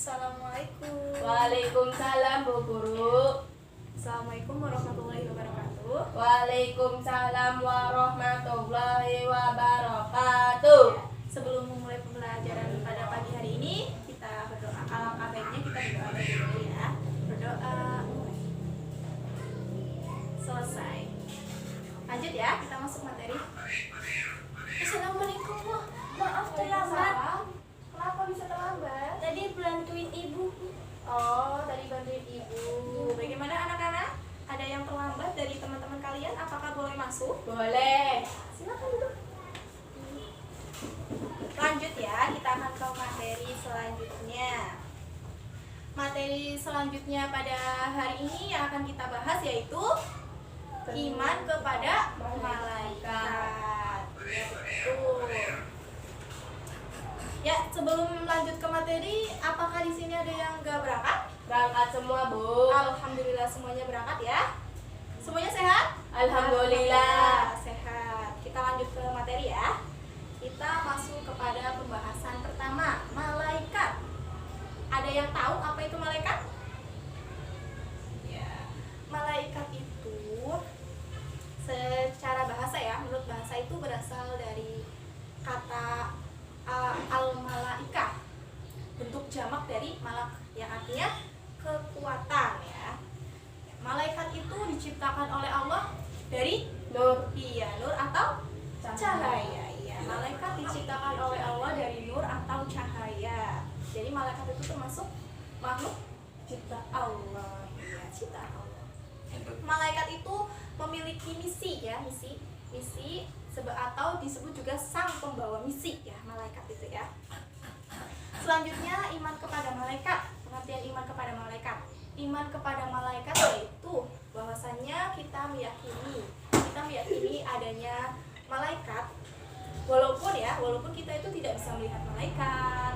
Assalamualaikum. Waalaikumsalam Bu Guru. Assalamualaikum warahmatullahi wabarakatuh. Waalaikumsalam warahmatullahi wabarakatuh. Sebelum memulai pembelajaran pada pagi hari ini, kita berdoa. Alangkah baiknya kita berdoa dulu ya. Berdoa mulai. Selesai. Lanjut ya, kita masuk materi. Assalamualaikum Bu. Maaf terlambat. Kenapa bisa terlambat? Tadi bantuin ibu. Oh, tadi bantuin ibu. Bagaimana anak-anak? Ada yang terlambat dari teman-teman kalian? Apakah boleh masuk? Boleh. Silakan duduk. Lanjut ya, kita akan ke materi selanjutnya. Materi selanjutnya pada hari ini yang akan kita bahas yaitu iman kepada malaikat. Ya, betul. Ya, sebelum lanjut ke materi, apakah di sini ada yang nggak berangkat? Berangkat semua Bu. Alhamdulillah semuanya berangkat ya. Semuanya sehat? Alhamdulillah. Sehat. Kita lanjut ke materi ya. Kita masuk kepada pembahasan pertama, malaikat. Ada yang tahu apa itu malaikat? Ya, malaikat itu secara bahasa ya, menurut bahasa itu berasal dari kata al-malaikah, bentuk jamak dari malak yang artinya kekuatan ya. Malaikat itu diciptakan oleh Allah dari Nur. iya, nur atau cahaya. Iya, malaikat diciptakan oleh Allah dari nur atau cahaya. Jadi malaikat itu termasuk makhluk cipta Allah. Iya, ciptaan Allah. Malaikat itu memiliki misi ya, misi atau disebut juga sang pembawa misi ya, malaikat itu ya. Selanjutnya iman kepada malaikat. Pengertian iman kepada malaikat. Iman kepada malaikat yaitu bahwasannya kita meyakini adanya malaikat. Walaupun kita itu tidak bisa melihat malaikat,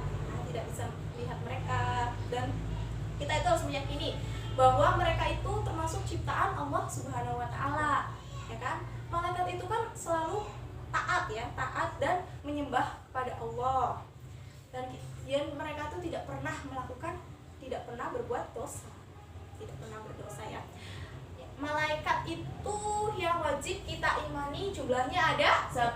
tidak bisa melihat mereka, dan kita itu harus meyakini bahwa mereka itu termasuk ciptaan Allah Subhanahu wa taala. Ya kan? Malaikat itu kan selalu taat dan menyembah pada Allah. Dan mereka itu tidak pernah berbuat dosa. Tidak pernah berdosa ya. Malaikat itu yang wajib kita imani jumlahnya ada 10.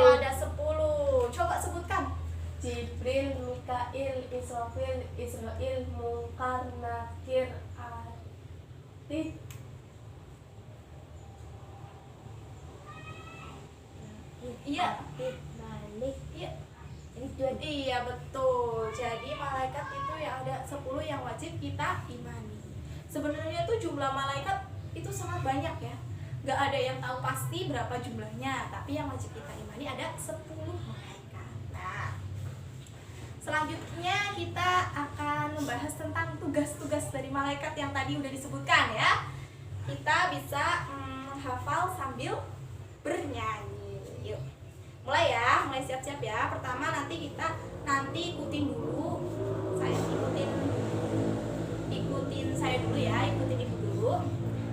Iya, ada 10. Coba sebutkan. Jibril, Mikail, Israfil, Israil, Munkar, Nakir, Atid. Iya. Malik. Iya. Ridwan. Iya, betul. Jadi malaikat itu yang ada 10 yang wajib kita imani. Sebenarnya tuh jumlah malaikat itu sangat banyak ya. Gak ada yang tahu pasti berapa jumlahnya, tapi yang wajib kita imani ada 10 malaikat. Nah, selanjutnya kita akan membahas tentang tugas-tugas dari malaikat yang tadi udah disebutkan ya. Kita bisa menghafal sambil bernyanyi. Yuk, mulai siap-siap ya. Pertama nanti ikutin dulu. Ikutin saya dulu ya, ikutin ibu dulu.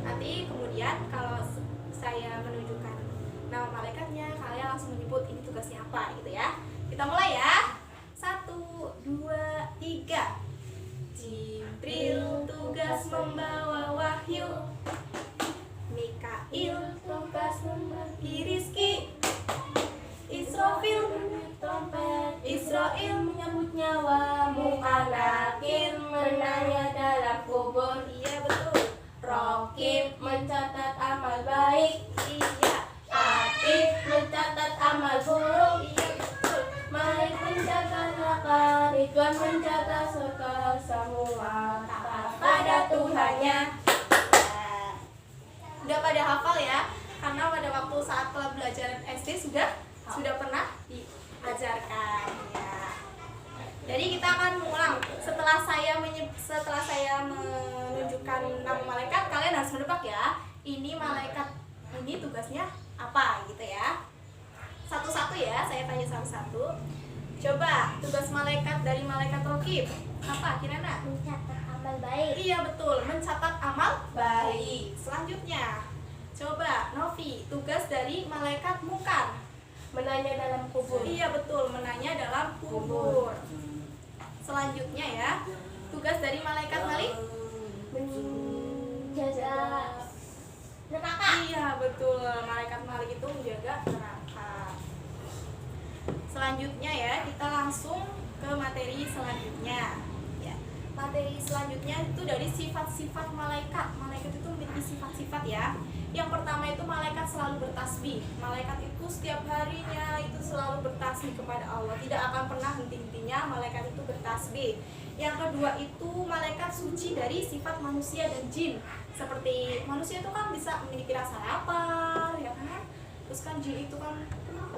Nanti kemudian kalau saya menunjukkan nama malaikatnya, kalian langsung menyebut ini tugasnya apa gitu ya. Kita mulai ya. 1, 2, 3. Jibril tugas membawa wahyu, Mikail tugas membagi rizki, Israfil trompet, Israil menyambut nyawa, Munkar Nakir menanya dalam kubur. Iya, betul. Rokib mencatat amal baik. Iya. Atid mencatat amal buruk. Iya, betul. Malik menjaga neraka, Ridwan menjaga segala semua taat pada Tuhannya. Nah, udah pada hafal ya? Karena pada waktu saat pelajaran SD sudah pernah diajarkan ya. Jadi kita akan mengulang. Setelah saya menunjukkan nama malaikat, kalian harus menebak ya. Ini malaikat ini tugasnya apa gitu ya. Satu-satu ya, saya tanya satu-satu. Coba tugas malaikat dari malaikat Rokib apa kira-kira? Mencatat amal baik. Iya, betul, mencatat amal baik. Selanjutnya, coba Novi, tugas dari malaikat Munkar. Menanya dalam kubur. Iya, betul, menanya dalam kubur. selanjutnya ya, tugas dari malaikat malik Menjaga neraka. iya betul, malaikat malik itu menjaga neraka. Selanjutnya ya, kita langsung ke materi selanjutnya ya. Materi selanjutnya itu dari sifat-sifat malaikat. Malaikat itu memiliki sifat-sifat ya. Yang pertama itu malaikat selalu bertasbih. Malaikat itu setiap harinya itu selalu bertasbih kepada Allah, tidak akan pernah henti-hentinya malaikat itu bertasbih. Yang kedua itu malaikat suci dari sifat manusia dan jin. Seperti manusia itu kan bisa memiliki rasa lapar ya kan, terus kan jin itu kan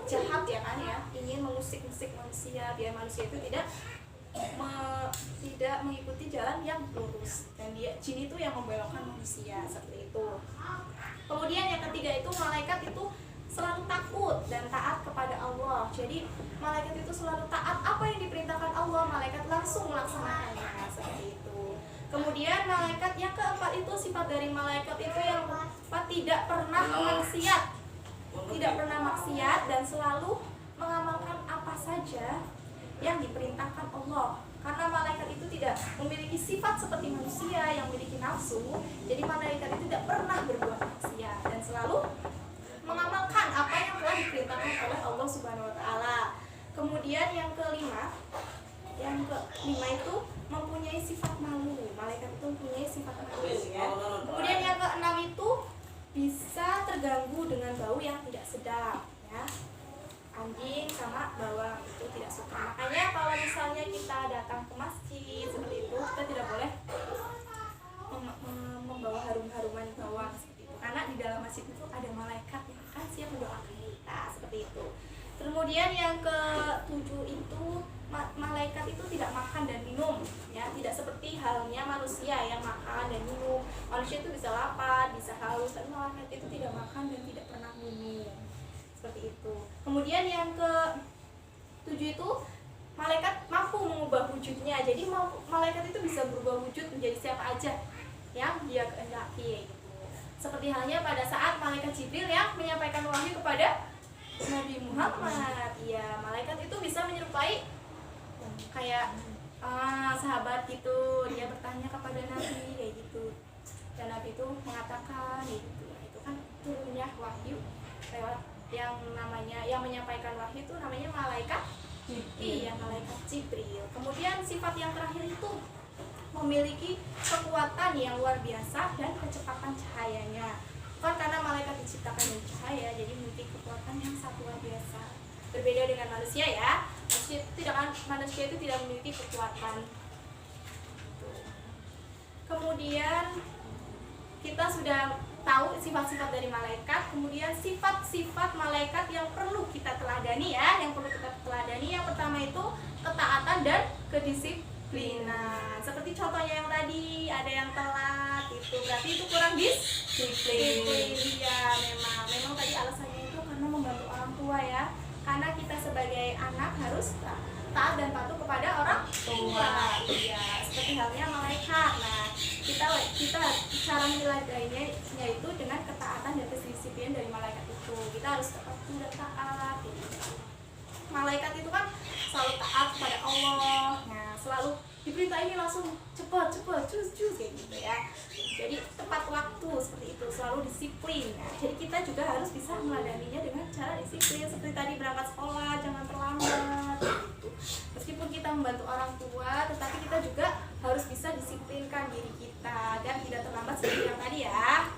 jahat ya kan ya, ingin mengusik-usik manusia biar manusia itu tidak mengikuti jalan yang lurus, dan jin itu yang membelokkan manusia seperti itu. Kemudian yang ketiga itu malaikat itu selalu takut dan taat kepada Allah. Jadi malaikat itu selalu taat, apa yang diperintahkan Allah malaikat langsung melaksanakannya seperti itu. Kemudian malaikat yang keempat itu sifat dari malaikat itu yang keempat tidak pernah maksiat, tidak pernah maksiat dan selalu mengamalkan apa saja yang diperintahkan Allah. Karena malaikat itu tidak memiliki sifat seperti manusia yang memiliki nafsu, jadi malaikat itu tidak pernah berbuat maksiat dan selalu mengamalkan apa yang telah diperintahkan oleh Allah Subhanahu wa taala. Kemudian yang kelima itu mempunyai sifat malu. Malaikat itu mempunyai sifat malu ya. Kemudian yang keenam itu bisa terganggu dengan bau yang tidak sedap ya. Anjing sama bawang itu tidak suka. Makanya kalau misalnya kita datang ke masjid seperti itu, kita tidak boleh membawa harum-haruman bawang seperti itu. Karena di dalam masjid itu ada malaikat yang akan siap mendoakan kita seperti itu. Kemudian yang ketujuh itu malaikat itu tidak makan dan minum ya, tidak seperti halnya manusia yang makan dan minum. Manusia itu bisa lapar, bisa haus, tapi malaikat itu tidak makan dan tidak pernah minum seperti itu. Kemudian yang ke-7 itu malaikat mampu mengubah wujudnya. Jadi malaikat itu bisa berubah wujud menjadi siapa aja yang dia kehendaki gitu. Seperti halnya pada saat malaikat Jibril yang menyampaikan wahyu kepada Nabi Muhammad. Ya, malaikat itu bisa menyerupai kayak sahabat gitu. Dia bertanya kepada Nabi kayak gitu. Dan Nabi itu mengatakan gitu. Itu kan turunnya wahyu lewat yang menyampaikan wahyu itu namanya malaikat Jibril. Iya, malaikat Jibril. Kemudian sifat yang terakhir itu memiliki kekuatan yang luar biasa dan kecepatan cahayanya. Kan karena malaikat diciptakan dari cahaya, jadi memiliki kekuatan yang sangat luar biasa. Berbeda dengan manusia ya. Manusia itu tidak memiliki kekuatan. Kemudian kita sudah tahu sifat-sifat dari malaikat, kemudian sifat-sifat malaikat yang perlu kita teladani ya, yang pertama itu ketaatan dan kedisiplinan. Seperti contohnya yang tadi, ada yang telat itu berarti itu kurang disiplin. Iya, memang tadi alasannya itu karena membantu orang tua ya. Karena kita sebagai anak harus taat dan patuh kepada orang tua. Iya, seperti halnya malaikat. Nah, kita cara menilainya yaitu dengan ketaatan dan kedisiplinan dari malaikat itu. Kita harus patuh dan taat gitu. Malaikat itu kan selalu taat kepada Allah. Nah, selalu diperintah ini langsung cepat cus kayak gitu ya. Jadi tepat waktu seperti itu, selalu disiplin. Nah, jadi kita juga harus bisa meladaninya dengan cara disiplin. Seperti tadi berangkat sekolah jangan terlambat gitu. Meskipun kita membantu orang tua, tetapi kita juga harus bisa disiplinkan diri kita agar tidak terlambat seperti yang tadi ya.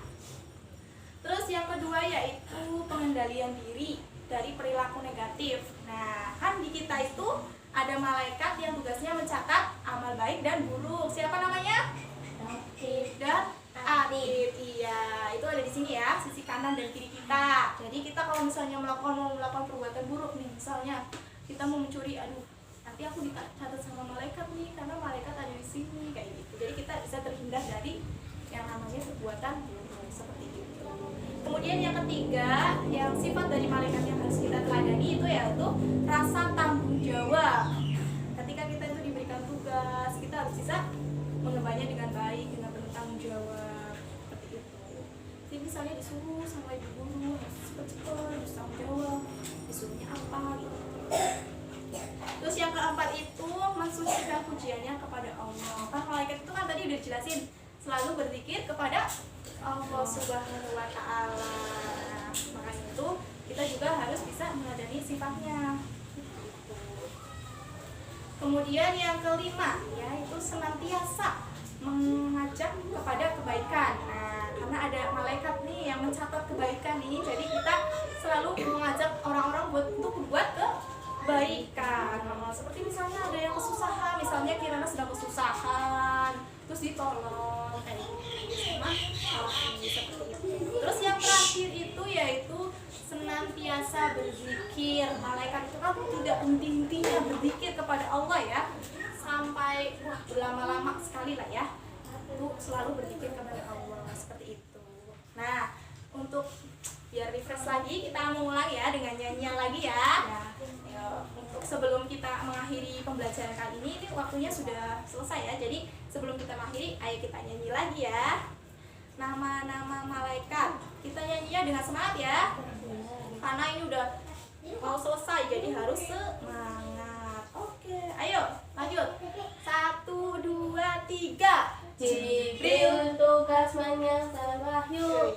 Terus yang kedua yaitu pengendalian diri dari perilaku negatif. Nah, kan di kita itu ada malaikat yang tugasnya mencatat amal baik dan buruk. Siapa namanya? Aktif dan aktif. Iya, itu ada di sini ya, sisi kanan dan kiri kita. Jadi kita kalau misalnya melakukan perbuatan buruk nih, misalnya kita mau mencuri, aduh, nanti aku dicatat sama malaikat nih, karena malaikat ada di sini kayak gitu. Jadi kita bisa terhindar dari yang namanya perbuatan buruk seperti itu. Kemudian yang ketiga, yang sifat dari malaikat yang harus kita teladani itu yaitu rasa tanggung jawab. Ketika kita itu diberikan tugas, kita harus bisa mengembannya dengan baik, dengan penuh tanggung jawab seperti itu. Jadi misalnya disuruh sama ibu guru cepet-cepet, harus tanggung jawab, disuruhnya apa gitu. Terus yang keempat keempat itu mensucikan pujiannya kepada Allah. Kan malaikat itu kan tadi udah dijelasin selalu berzikir kepada Allah Subhanahu wa Ta'ala. Makanya itu kita juga harus bisa meladani sifatnya. Kemudian yang kelima yaitu senantiasa mengajak kepada kebaikan. Nah, karena ada malaikat nih yang mencatat kebaikan nih, jadi kita selalu mengajak orang-orang untuk berbuat kebaikan. Seperti misalnya ada yang kesusahan, misalnya Kirana sedang kesusahan, terus ditolong kayak gitu sama seperti itu. Terus yang terakhir itu yaitu senantiasa berzikir. Malaikat itu kan tidak henti-hentinya berzikir kepada Allah ya, sampai berlama-lama sekali lah ya, itu selalu berzikir kepada Allah seperti itu. Nah, untuk biar refresh lagi kita mengulang ya dengan nyanyian lagi ya. Untuk sebelum kita mengakhiri pembelajaran kali ini waktunya sudah selesai ya. Jadi sebelum kita mengakhiri, ayo kita nyanyi lagi ya. Nama-nama malaikat. Kita nyanyinya dengan semangat ya. Karena ini udah mau selesai, jadi harus semangat. Oke, ayo lanjut. 1, 2, 3. Jibril tugas menyantai wahyu,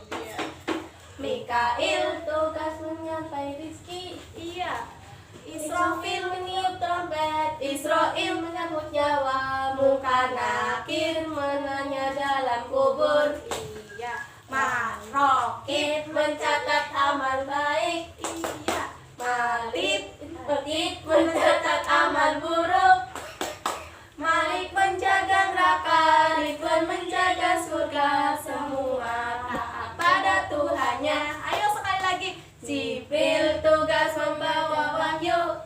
Mikail tugas menyampai rizki, Iya. Israfil meniup trompet, Israil menyambut nyawa, Munkar-Nakir menanya dalam kubur, Iya. Rokib mencatat amal baik, Iya. Malik mencatat amal buruk, Malik menjaga neraka, Ridwan menjaga surga, semua taat pada Tuhannya. Ayo sekali lagi. Jibril tugas membawa wahyu,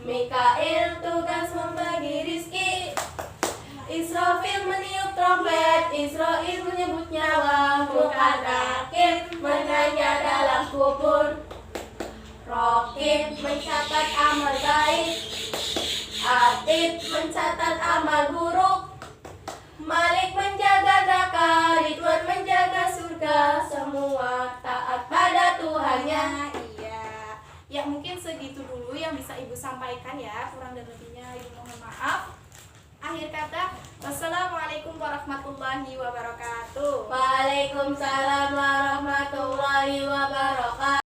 Mikail tugas membagi rizki, Israfil meniup trompet, Israil menyebut nyawa, Munkar-Nakir menanya dalam kubur, Rokib mencatat amal baik, Atid mencatat amal buruk, Malik menjaga neraka, Ridwan menjaga surga, semua taat pada Tuhannya. Iya. Ya mungkin segitu dulu yang bisa Ibu sampaikan ya. Kurang dan lebihnya Ibu mohon maaf. Akhir kata, wassalamualaikum warahmatullahi wabarakatuh. Waalaikumsalam warahmatullahi wabarakatuh.